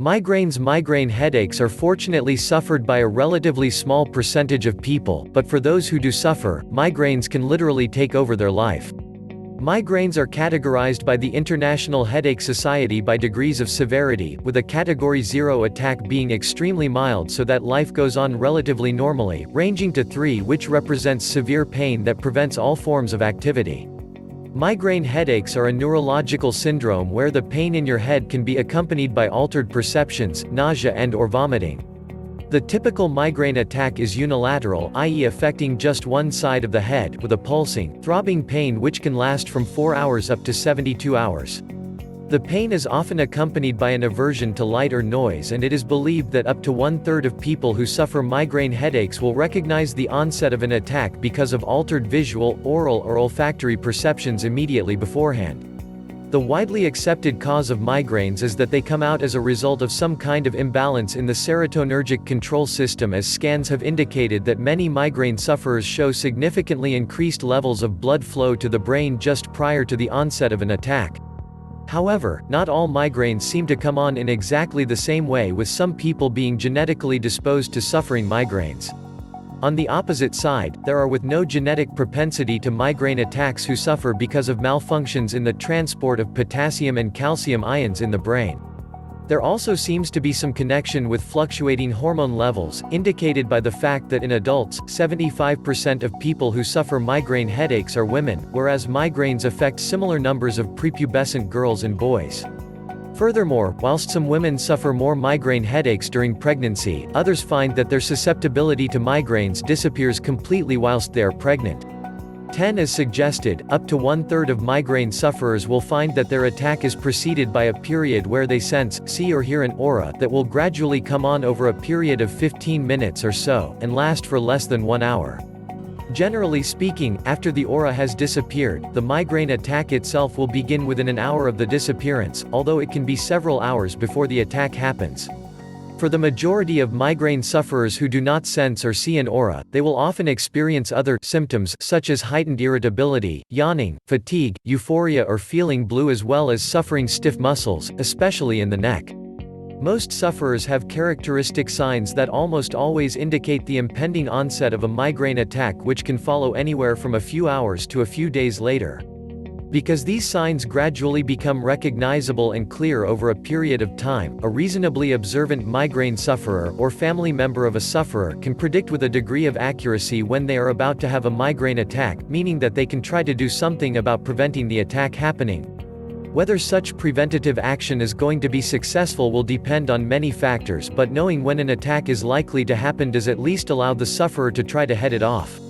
Migraine headaches are fortunately suffered by a relatively small percentage of people, but for those who do suffer, migraines can literally take over their life. Migraines are categorized by the International Headache Society by degrees of severity, with a Category 0 attack being extremely mild so that life goes on relatively normally, ranging to 3, which represents severe pain that prevents all forms of activity. Migraine headaches are a neurological syndrome where the pain in your head can be accompanied by altered perceptions, nausea and/or vomiting. The typical migraine attack is unilateral, i.e. affecting just one side of the head, with a pulsing, throbbing pain which can last from 4 hours up to 72 hours. The pain is often accompanied by an aversion to light or noise, and it is believed that up to 1/3 of people who suffer migraine headaches will recognize the onset of an attack because of altered visual, oral or olfactory perceptions immediately beforehand. The widely accepted cause of migraines is that they come out as a result of some kind of imbalance in the serotonergic control system, as scans have indicated that many migraine sufferers show significantly increased levels of blood flow to the brain just prior to the onset of an attack. However, not all migraines seem to come on in exactly the same way, with some people being genetically disposed to suffering migraines. On the opposite side, there are with no genetic propensity to migraine attacks who suffer because of malfunctions in the transport of potassium and calcium ions in the brain. There also seems to be some connection with fluctuating hormone levels, indicated by the fact that in adults, 75% of people who suffer migraine headaches are women, whereas migraines affect similar numbers of prepubescent girls and boys. Furthermore, whilst some women suffer more migraine headaches during pregnancy, others find that their susceptibility to migraines disappears completely whilst they are pregnant. 10 As suggested, up to 1/3 of migraine sufferers will find that their attack is preceded by a period where they sense, see or hear an aura that will gradually come on over a period of 15 minutes or so, and last for less than 1 hour. Generally speaking, after the aura has disappeared, the migraine attack itself will begin within an hour of the disappearance, although it can be several hours before the attack happens. For the majority of migraine sufferers who do not sense or see an aura, they will often experience other symptoms such as heightened irritability, yawning, fatigue, euphoria or feeling blue, as well as suffering stiff muscles, especially in the neck. Most sufferers have characteristic signs that almost always indicate the impending onset of a migraine attack, which can follow anywhere from a few hours to a few days later. Because these signs gradually become recognizable and clear over a period of time, a reasonably observant migraine sufferer or family member of a sufferer can predict with a degree of accuracy when they are about to have a migraine attack, meaning that they can try to do something about preventing the attack happening. Whether such preventative action is going to be successful will depend on many factors, but knowing when an attack is likely to happen does at least allow the sufferer to try to head it off.